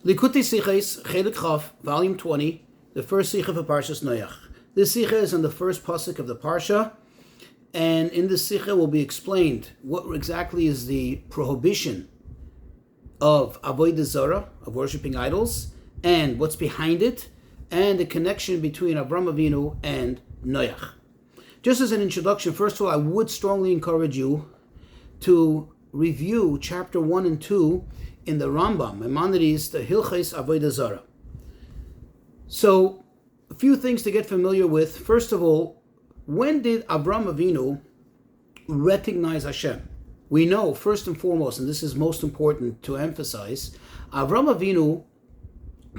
Likutei Sichos, Chelik Chaf, Volume 20, the first Sicha of Parshas Noach. This Sicha is on the first pasuk of the Parsha, and in this Sicha will be explained what exactly is the prohibition of Avodah Zarah, of worshipping idols, and what's behind it, and the connection between Avram Avinu and Noach. Just as an introduction, first of all, I would strongly encourage you to review chapter 1 and 2 in the Rambam, Maimonides, the Hilchos Avodah Zarah. So, a few things to get familiar with. First of all, when did Avram Avinu recognize Hashem? We know, first and foremost, and this is most important to emphasize, Avram Avinu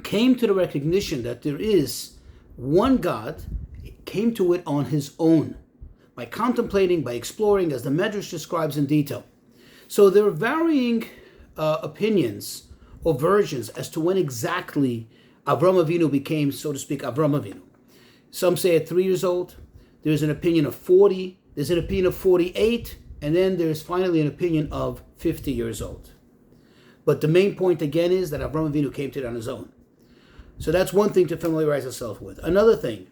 came to the recognition that there is one God, came to it on his own, by contemplating, by exploring, as the Medrash describes in detail. So there are varying opinions or versions as to when exactly Avram Avinu became, so to speak, Avram Avinu. Some say at 3 years old. There's an opinion of 40. There's an opinion of 48. And then there's finally an opinion of 50 years old. But the main point again is that Avram Avinu came to it on his own. So that's one thing to familiarize yourself with. Another thing,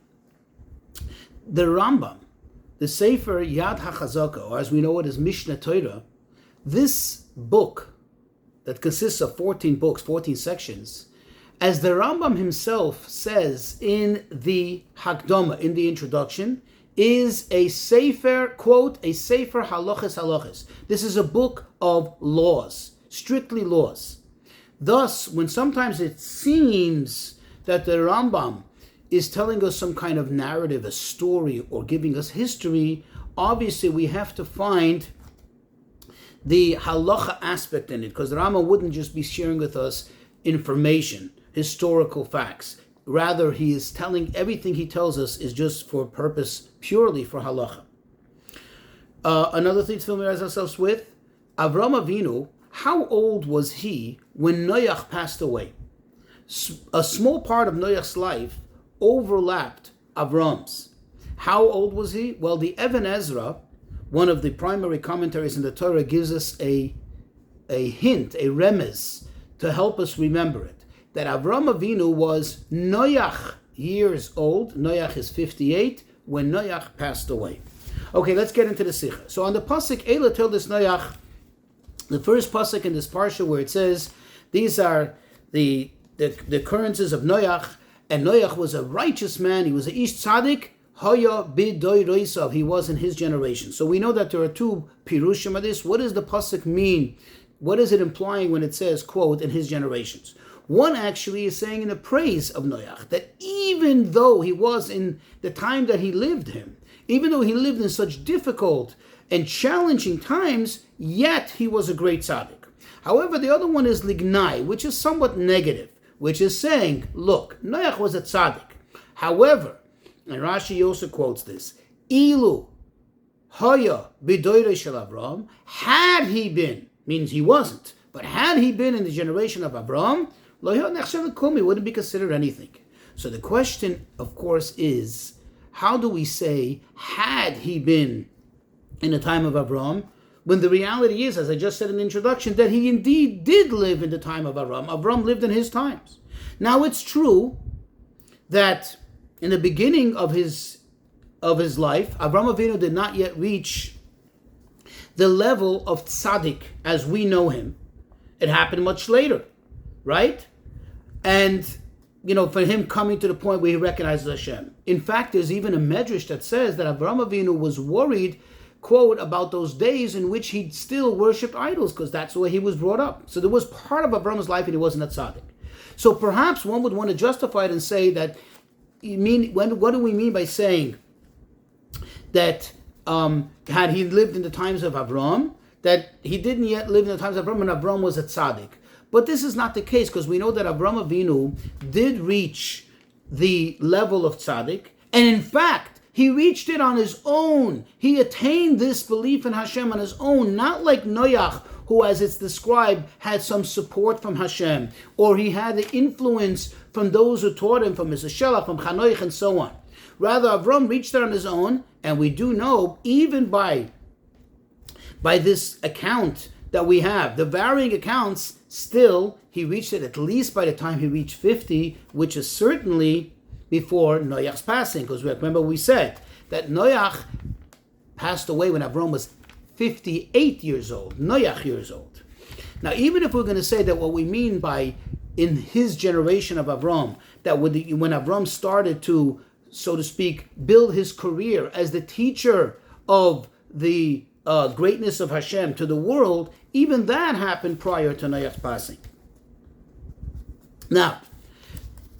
the Rambam, the Sefer Yad HaChazaka, or as we know it as Mishnah Torah, this book that consists of 14 books, 14 sections, as the Rambam himself says in the Hakdama, in the introduction, is a Sefer, quote, a Sefer Halachas Halachas. This is a book of laws, strictly laws. Thus, when sometimes it seems that the Rambam is telling us some kind of narrative, a story, or giving us history, obviously we have to find the halacha aspect in it, because the Rambam wouldn't just be sharing with us information, historical facts. Rather, he is telling, everything he tells us is just for purpose, purely for halacha. Another thing to familiarize ourselves with, Avram Avinu, how old was he when Noach passed away? A small part of Noach's life overlapped Avram's. How old was he? Well, the Even Ezra, one of the primary commentaries in the Torah, gives us a hint, a remez, to help us remember it. That Avram Avinu was Noach years old. Noach is 58 when Noach passed away. Okay, let's get into the Sicha. So on the pasuk Eila told this Noach, the first pasuk in this parsha where it says, these are the occurrences of Noach, and Noach was a righteous man. He was a ish tzaddik. Haya b'doi roisav, he was in his generation. So we know that there are two pirushim of this. What does the pasuk mean? What is it implying when it says, quote, in his generations? One actually is saying in the praise of Noach, that even though he was in the time that he lived him, even though he lived in such difficult and challenging times, yet he was a great tzaddik. However, the other one is lignai, which is somewhat negative, which is saying, look, Noach was a tzaddik. However, and Rashi also quotes this, Ilu Haya b'doirei shel Avram, had he been, means he wasn't, but had he been in the generation of Avram, lo nechshav l'kum, he wouldn't be considered anything. So the question, of course, is, how do we say, had he been in the time of Avram, when the reality is, as I just said in the introduction, that he indeed did live in the time of Avram. Avram lived in his times. Now it's true that in the beginning of his life, Avram Avinu did not yet reach the level of tzaddik as we know him. It happened much later, right? And, for him coming to the point where he recognizes Hashem. In fact, there's even a medrash that says that Avram Avinu was worried, quote, about those days in which he still worshipped idols, because that's the way he was brought up. So there was part of Avram's life and he wasn't a tzaddik. So perhaps one would want to justify it and say that, what do we mean by saying that had he lived in the times of Avram, that he didn't yet live in the times of Avram, and Avram was a tzaddik? But this is not the case, because we know that Avram Avinu did reach the level of tzaddik, and in fact, he reached it on his own. He attained this belief in Hashem on his own, not like Noach, who, as it's described, had some support from Hashem, or he had the influence from those who taught him, from Mr. Shelach, from Chanoich, and so on. Rather, Avram reached it on his own, and we do know, even by this account that we have. The varying accounts, still, he reached it at least by the time he reached 50, which is certainly before Noach's passing, because remember we said that Noach passed away when Avram was 58 years old, Noach years old. Now, even if we're going to say that what we mean by in his generation of Avram, that when Avram started to, so to speak, build his career as the teacher of the greatness of Hashem to the world, even that happened prior to Noach's passing. Now,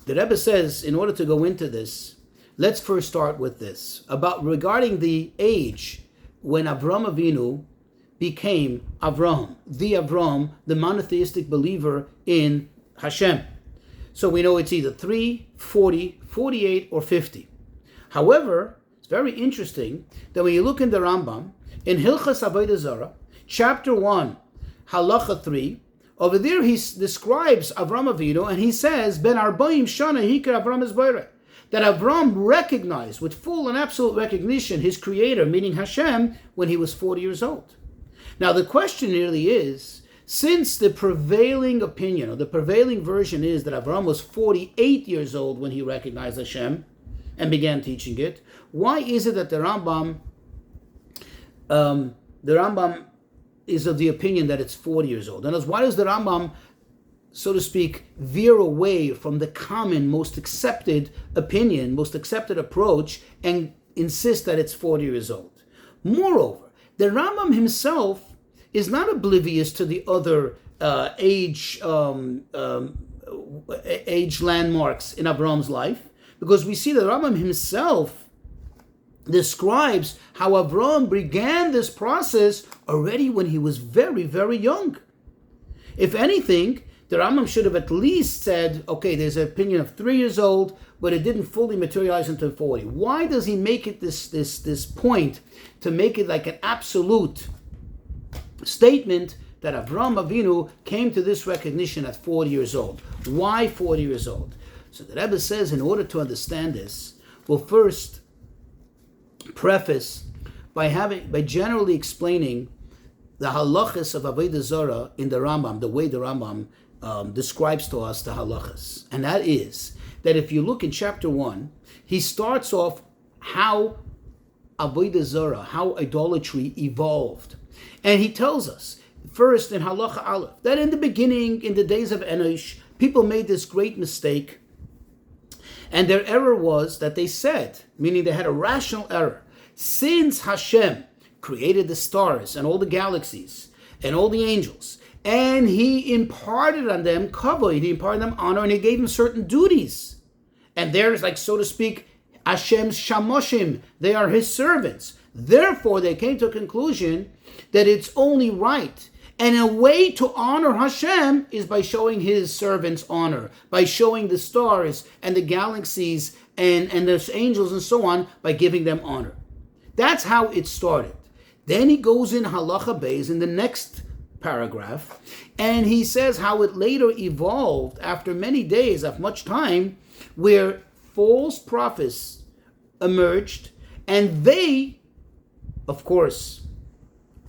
the Rebbe says, in order to go into this, let's first start with this, regarding the age when Avram Avinu became Avram, the monotheistic believer in Hashem. So we know it's either 3, 40, 48, or 50. However, it's very interesting that when you look in the Rambam, in Hilchas Avodah Zarah, chapter 1, halacha 3, over there he describes Avram Avinu, and he says, Ben Arbaim Shana Hikar Avram Esbayre, that Avram recognized with full and absolute recognition his creator, meaning Hashem, when he was 40 years old. Now the question really is, since the prevailing opinion, or the prevailing version is that Avram was 48 years old when he recognized Hashem and began teaching it, why is it that the Rambam is of the opinion that it's 40 years old? In other words, why does the Rambam, so to speak, veer away from the common, most accepted opinion, most accepted approach, and insist that it's 40 years old? Moreover, the Rambam himself is not oblivious to the other age landmarks in Avram's life, because we see that Rambam himself describes how Avram began this process already when he was very, very young. If anything, the Rambam should have at least said, okay, there's an opinion of 3 years old, but it didn't fully materialize until 40. Why does he make it this point to make it like an absolute statement that Avram Avinu came to this recognition at 40 years old? Why 40 years old? So the Rebbe says, in order to understand this, we'll first preface by generally explaining the halachas of Avodah Zarah in the Rambam, the way the Rambam describes to us the halachas. And that is that if you look in chapter 1, he starts off how Avodah Zarah, how idolatry evolved. And he tells us, first in halacha aleph, that in the beginning, in the days of Enosh, people made this great mistake. And their error was that they said, meaning they had a rational error, since Hashem created the stars and all the galaxies and all the angels, and he imparted on them kavod, he imparted them honor, and he gave them certain duties. And there's, like, so to speak, Hashem's shamoshim, they are his servants. Therefore, they came to a conclusion that it's only right. And a way to honor Hashem is by showing his servants honor, by showing the stars and the galaxies and the angels and so on, by giving them honor. That's how it started. Then he goes in halacha beis in the next paragraph, and he says how it later evolved after many days of much time, where false prophets emerged, and they, of course,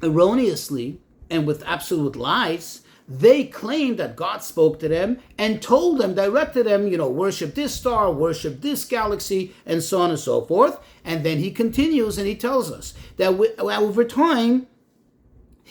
erroneously and with absolute lies, they claimed that God spoke to them and told them, directed them, worship this star, worship this galaxy, and so on and so forth. And then he continues and he tells us that over time,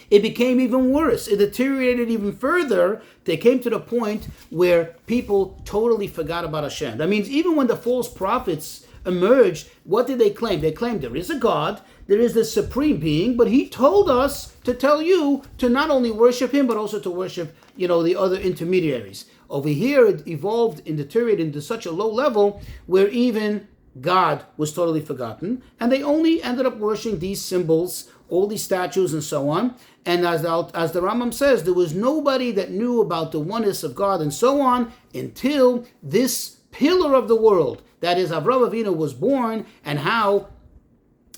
it became even worse. It deteriorated even further. They came to the point where people totally forgot about Hashem. That means even when the false prophets emerged, what did they claim? They claimed there is a God, there is the supreme being, but he told us to tell you to not only worship him, but also to worship, the other intermediaries. Over here, it evolved and deteriorated into such a low level where even God was totally forgotten, and they only ended up worshiping these symbols, all these statues and so on. And as the Rambam says, there was nobody that knew about the oneness of God and so on until this pillar of the world, that is Avram Avinu, was born, and how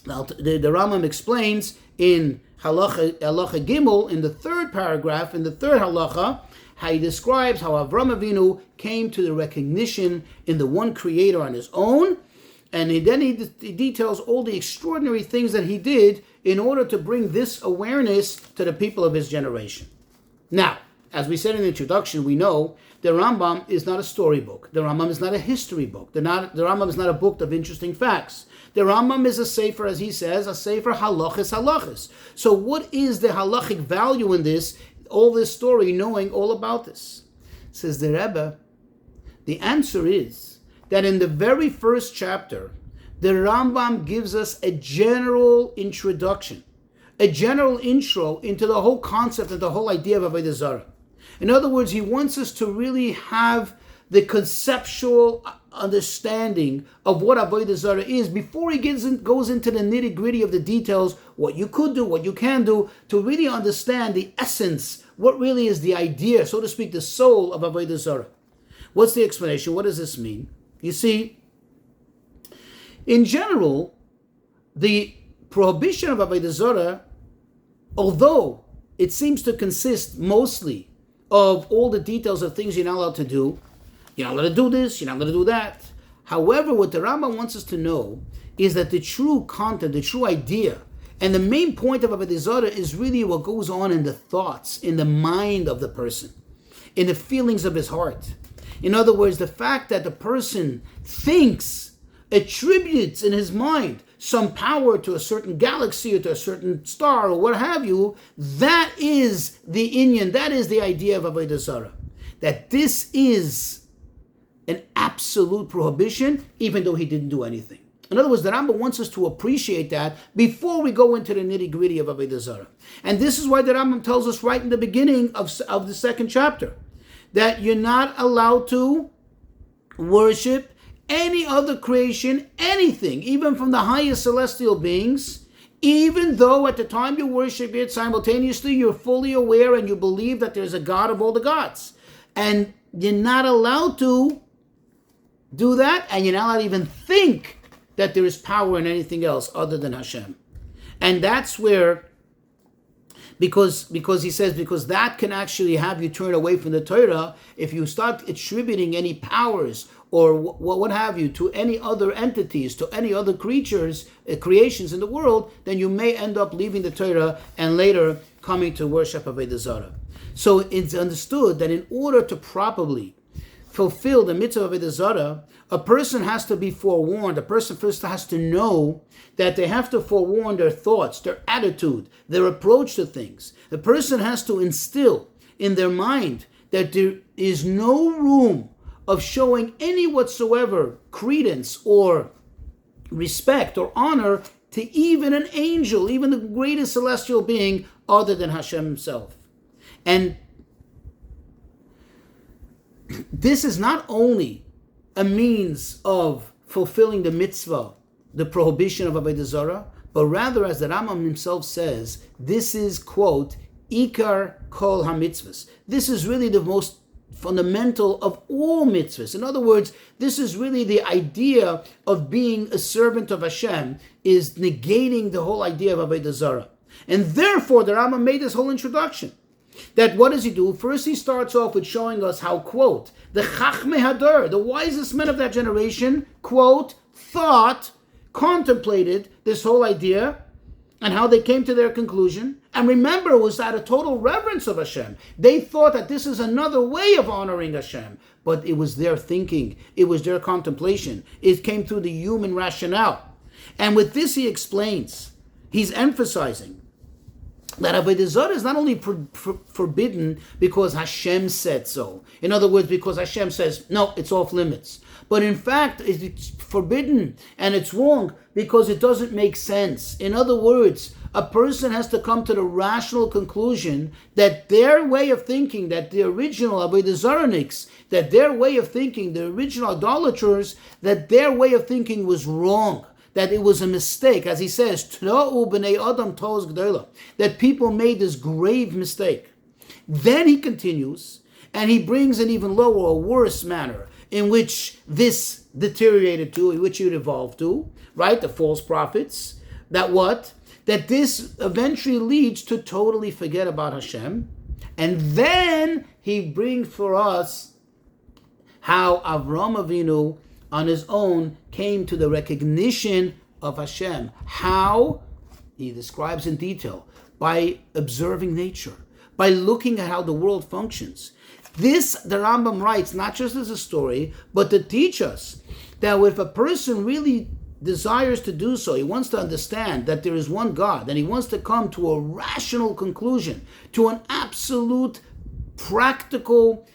the Rambam explains in halacha Gimel, in the third paragraph, in the third halacha, how he describes how Avram Avinu came to the recognition in the one Creator on his own, and he details all the extraordinary things that he did in order to bring this awareness to the people of his generation. Now, as we said in the introduction, we know the Rambam is not a storybook. The Rambam is not a history book. The Rambam is not a book of interesting facts. The Rambam is a sefer, as he says, a sefer halachis. So what is the halachic value in this, all this story, knowing all about this? Says the Rebbe, the answer is that in the very first chapter, the Rambam gives us a general introduction, a general intro into the whole concept and the whole idea of Avodah Zarah. In other words, he wants us to really have the conceptual understanding of what Avodah Zarah is before he goes into the nitty-gritty of the details, what you could do, what you can do, to really understand the essence, what really is the idea, so to speak, the soul of Avodah Zarah. What's the explanation? What does this mean? You see, in general, the prohibition of Avodah Zarah, although it seems to consist mostly of all the details of things you're not allowed to do, you're not allowed to do this, you're not allowed to do that. However, what the Rambam wants us to know is that the true content, the true idea, and the main point of Avodah Zarah is really what goes on in the thoughts, in the mind of the person, in the feelings of his heart. In other words, the fact that the person thinks, attributes in his mind some power to a certain galaxy or to a certain star or what have you, that is the inyan, that is the idea of Avodah Zarah. That this is an absolute prohibition, even though he didn't do anything. In other words, the Rambam wants us to appreciate that before we go into the nitty-gritty of Avodah Zarah. And this is why the Rambam tells us right in the beginning of the second chapter, that you're not allowed to worship any other creation, anything, even from the highest celestial beings, even though at the time you worship it, simultaneously you're fully aware and you believe that there's a God of all the gods. And you're not allowed to do that, and you're not allowed to even think that there is power in anything else other than Hashem. And that's where, because he says, because that can actually have you turn away from the Torah, if you start attributing any powers or what have you to any other entities, to any other creatures, creations in the world, then you may end up leaving the Torah and later coming to worship Avodah Zarah. So it's understood that in order to properly fulfill the mitzvah of Avodah Zarah, a person has to be forewarned. A person first has to know that they have to forewarn their thoughts, their attitude, their approach to things. The person has to instill in their mind that there is no room of showing any whatsoever credence or respect or honor to even an angel, even the greatest celestial being other than Hashem himself. And this is not only a means of fulfilling the mitzvah, the prohibition of Avodah Zarah, but rather, as the Rambam himself says, this is, quote, Ikar Kol HaMitzvahs. This is really the most fundamental of all mitzvahs. In other words, this is really the idea of being a servant of Hashem, is negating the whole idea of Avodah Zarah. And therefore, the Rambam made this whole introduction. That what does he do? First, he starts off with showing us how, quote, the Chachmei Hador, the wisest men of that generation, quote, thought, contemplated this whole idea and how they came to their conclusion. And remember, it was out of total reverence of Hashem. They thought that this is another way of honoring Hashem, but it was their thinking. It was their contemplation. It came through the human rationale. And with this, he explains, he's emphasizing that Avodah Zarah is not only forbidden because Hashem said so. In other words, because Hashem says, no, it's off limits. But in fact, it's forbidden and it's wrong because it doesn't make sense. In other words, a person has to come to the rational conclusion that their way of thinking, that the original Avodah Zarahniks, that their way of thinking, the original idolaters, that their way of thinking was wrong. That it was a mistake, as he says, that people made this grave mistake. Then he continues, and he brings an even lower or worse manner in which this deteriorated to, in which it evolved to, right? The false prophets. That what? That this eventually leads to totally forget about Hashem. And then he brings for us how Avrohom Avinu on his own came to the recognition of Hashem. How? he describes in detail, by observing nature, by looking at how the world functions. This, the Rambam writes, not just as a story, but to teach us that if a person really desires to do so, he wants to understand that there is one God, and he wants to come to a rational conclusion, to an absolute, practical,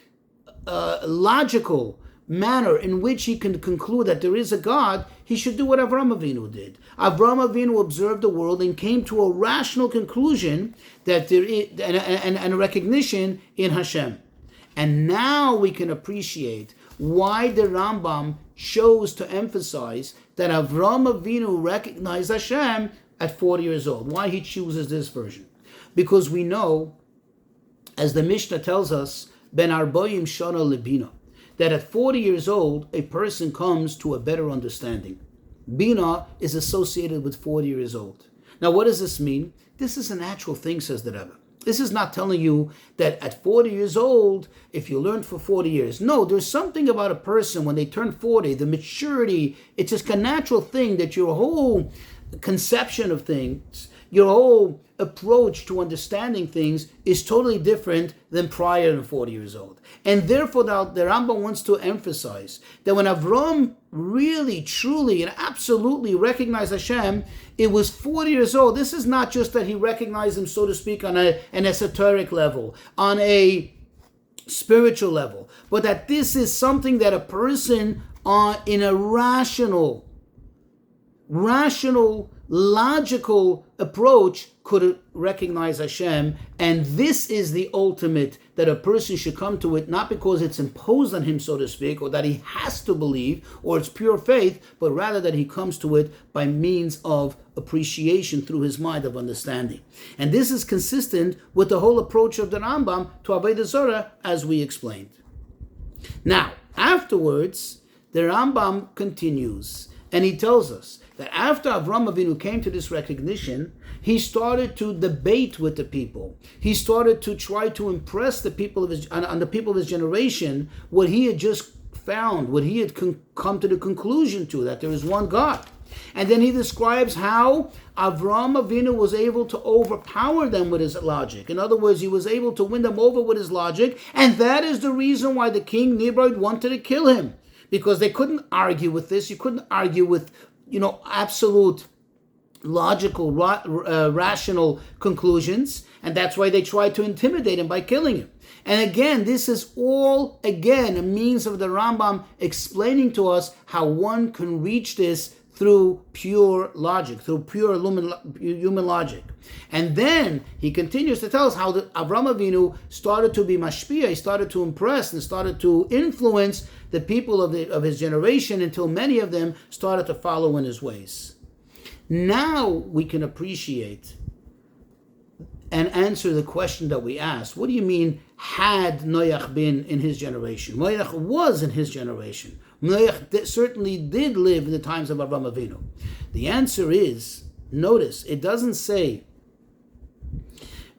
logical manner in which he can conclude that there is a God, he should do what Avrohom Avinu did. Avrohom Avinu observed the world and came to a rational conclusion that there is, and a recognition in Hashem. And now we can appreciate why the Rambam chose to emphasize that Avrohom Avinu recognized Hashem at 40 years old. Why he chooses this version? Because we know, as the Mishnah tells us, Ben Arboim Shana Lebina, that at 40 years old, a person comes to a better understanding. Bina is associated with 40 years old. Now, what does this mean? This is a natural thing, says the Rebbe. This is not telling you that at 40 years old, if you learned for 40 years. No, there's something about a person when they turn 40, the maturity, it's just a natural thing that your whole conception of things, your whole approach to understanding things is totally different than prior to 40 years old. And therefore, the Rambam wants to emphasize that when Avram really, truly, and absolutely recognized Hashem, it was 40 years old. This is not just that he recognized him, so to speak, on an esoteric level, on a spiritual level, but that this is something that a person in a rational, logical approach could recognize Hashem, and this is the ultimate, that a person should come to it, not because it's imposed on him, so to speak, or that he has to believe, or it's pure faith, but rather that he comes to it by means of appreciation through his mind of understanding. And this is consistent with the whole approach of the Rambam to Avodah Zarah, as we explained. Now, afterwards, the Rambam continues, and he tells us that after Avrohom Avinu came to this recognition, he started to debate with the people. He started to try to impress the people of the people of his generation what he had just found, what he had come to the conclusion to, that there is one God. And then he describes how Avrohom Avinu was able to overpower them with his logic. In other words, he was able to win them over with his logic, and that is the reason why the king Nimrod wanted to kill him, because they couldn't argue with this. You couldn't argue with absolute logical, rational conclusions, and that's why they tried to intimidate him by killing him. And again, this is all, a means of the Rambam explaining to us how one can reach this through pure logic, through pure human logic. And then he continues to tell us how Avrohom Avinu started to be mashpia, he started to impress and started to influence the people of his generation until many of them started to follow in his ways. Now we can appreciate and answer the question that we asked. What do you mean, had Noach been in his generation? Noach was in his generation. Noach certainly did live in the times of Avrohom Avinu. The answer is, notice, it doesn't say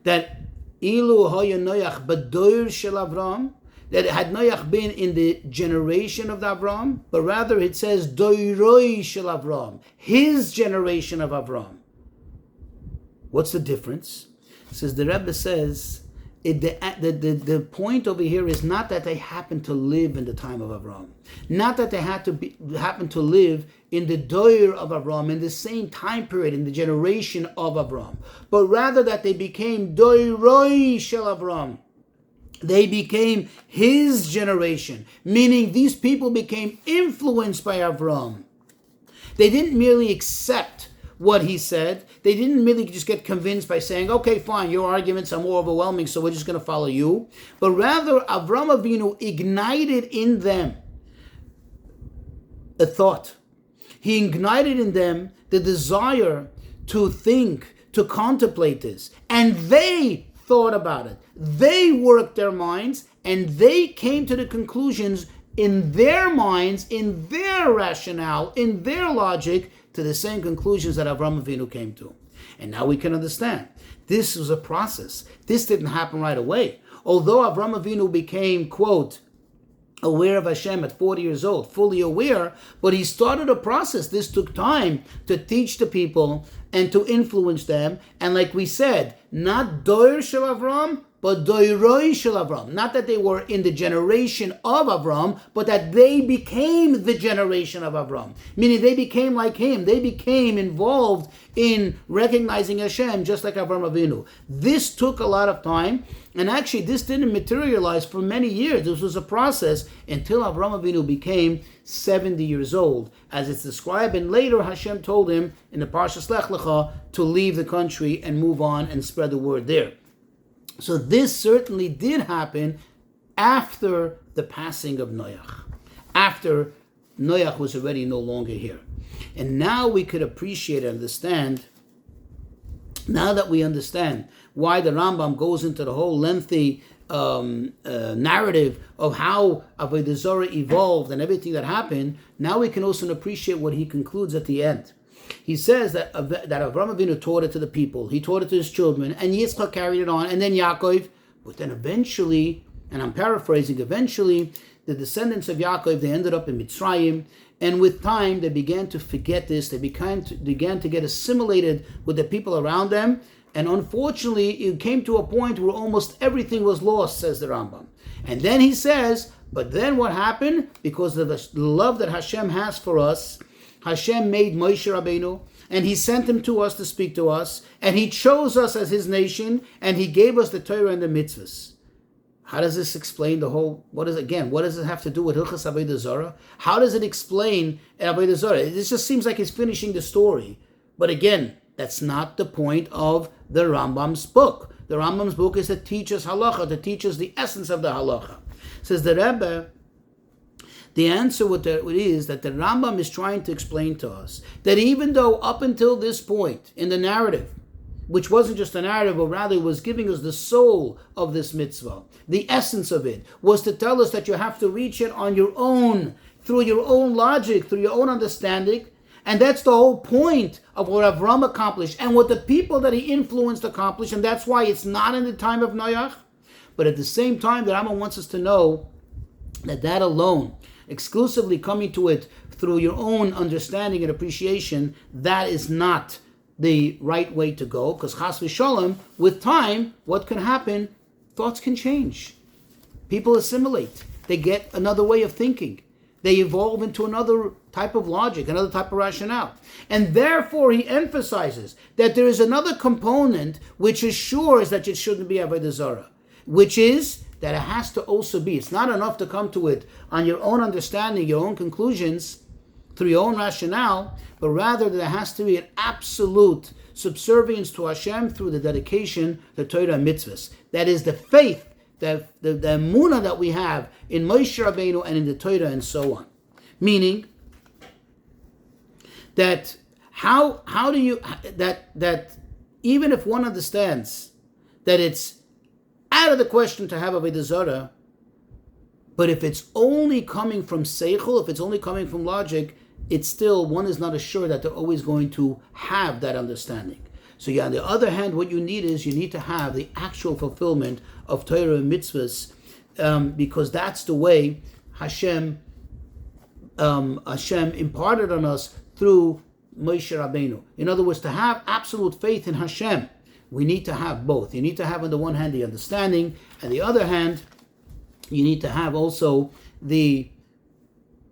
that Ilu hoya Noach badoir shel Avram, that had Noach been in the generation of the Avram, but rather it says doiroi shel Avram, his generation of Avram. What's the difference? It says, the Rebbe says, the point over here is not that they happened to live in the time of Avram, not that they happened to live in the doir of Avram, in the same time period, in the generation of Avram, but rather that they became doiroi shel Avram. They became his generation, meaning these people became influenced by Avram. They didn't merely accept what he said. They didn't merely just get convinced by saying, okay, fine, your arguments are more overwhelming, so we're just going to follow you. But rather, Avrohom Avinu ignited in them a thought. He ignited in them the desire to think, to contemplate this. And they thought about it. They worked their minds, and they came to the conclusions in their minds, in their rationale, in their logic, to the same conclusions that Avrohom Avinu came to. And now we can understand. This was a process. This didn't happen right away. Although Avrohom Avinu became, quote, aware of Hashem at 40 years old, fully aware, but he started a process. This took time to teach the people and to influence them. And like we said, not Doir Shel Avram, but Doiroi Shel Avram. Not that they were in the generation of Avram, but that they became the generation of Avram. Meaning they became like him. They became involved in recognizing Hashem, just like Avram Avinu. This took a lot of time. And actually, this didn't materialize for many years. This was a process until Avram Avinu became 70 years old. As it's described, and later Hashem told him in the Parshas Lech Lecha to leave the country and move on and spread the word there. So this certainly did happen after the passing of Noach. After Noach was already no longer here. And now we could appreciate and understand, now that we understand why the Rambam goes into the whole lengthy narrative of how Avodah Zarah evolved and everything that happened, now we can also appreciate what he concludes at the end. He says that Avraham Avinu taught it to the people, he taught it to his children, and Yitzchak carried it on, and then Yaakov, but then eventually, and I'm paraphrasing, eventually the descendants of Yaakov, they ended up in Mitzrayim, and with time they began to forget this, they began to get assimilated with the people around them, and unfortunately it came to a point where almost everything was lost, says the Rambam. And then he says, but then what happened? Because of the love that Hashem has for us, Hashem made Moshe Rabbeinu, and he sent him to us to speak to us, and he chose us as his nation, and he gave us the Torah and the mitzvahs. How does this explain the whole, what does it have to do with Hilchas Avodah Zarah? How does it explain Avodah Zarah? This just seems like he's finishing the story. But again, that's not the point of the Rambam's book. The Rambam's book is to teach us halacha, to teach us the essence of the halacha. Says the Rebbe, the answer is that the Rambam is trying to explain to us that even though up until this point in the narrative, which wasn't just a narrative, but rather was giving us the soul of this mitzvah, the essence of it, was to tell us that you have to reach it on your own, through your own logic, through your own understanding. And that's the whole point of what Avram accomplished and what the people that he influenced accomplished. And that's why it's not in the time of Noach. But at the same time, the Rambam wants us to know that alone, exclusively coming to it through your own understanding and appreciation, that is not the right way to go. Because chas v'shalom, with time, what can happen? Thoughts can change. People assimilate. They get another way of thinking. They evolve into another type of logic, another type of rationale. And therefore, he emphasizes that there is another component which assures that it shouldn't be Avodah Zarah, which is that it has to also be. It's not enough to come to it on your own understanding, your own conclusions, through your own rationale, but rather there has to be an absolute subservience to Hashem through the dedication to Torah and mitzvahs. That is the faith, the emunah that we have in Moshe Rabbeinu and in the Torah and so on. Meaning that how do you that even if one understands that it's out of the question to have Avodah Zarah, but if it's only coming from seichel, if it's only coming from logic, it's still, one is not assured that they're always going to have that understanding. So on the other hand, what you need to have the actual fulfillment of Torah and mitzvahs, because that's the way Hashem imparted on us through Moshe Rabbeinu. In other words, to have absolute faith in Hashem, we need to have both. You need to have on the one hand the understanding, and the other hand, you need to have also the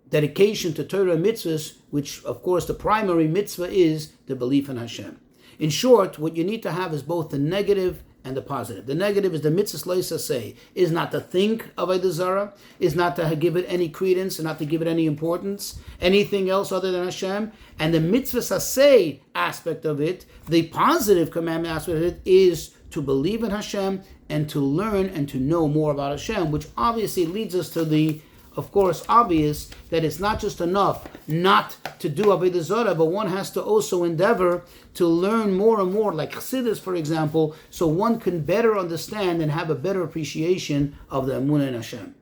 dedication to Torah and mitzvahs, which of course the primary mitzvah is the belief in Hashem. In short, what you need to have is both the negative and the positive. The negative is the mitzvahs leisa say, is not to think of Avodah Zarah, is not to give it any credence, and not to give it any importance, anything else other than Hashem. And the mitzvahs say aspect of it, the positive commandment aspect of it, is to believe in Hashem and to learn and to know more about Hashem, which obviously leads us to the, of course, obvious that it's not just enough not to do Avodah Zarah, but one has to also endeavor to learn more and more, like Chassidus, for example, so one can better understand and have a better appreciation of the Emunah in Hashem.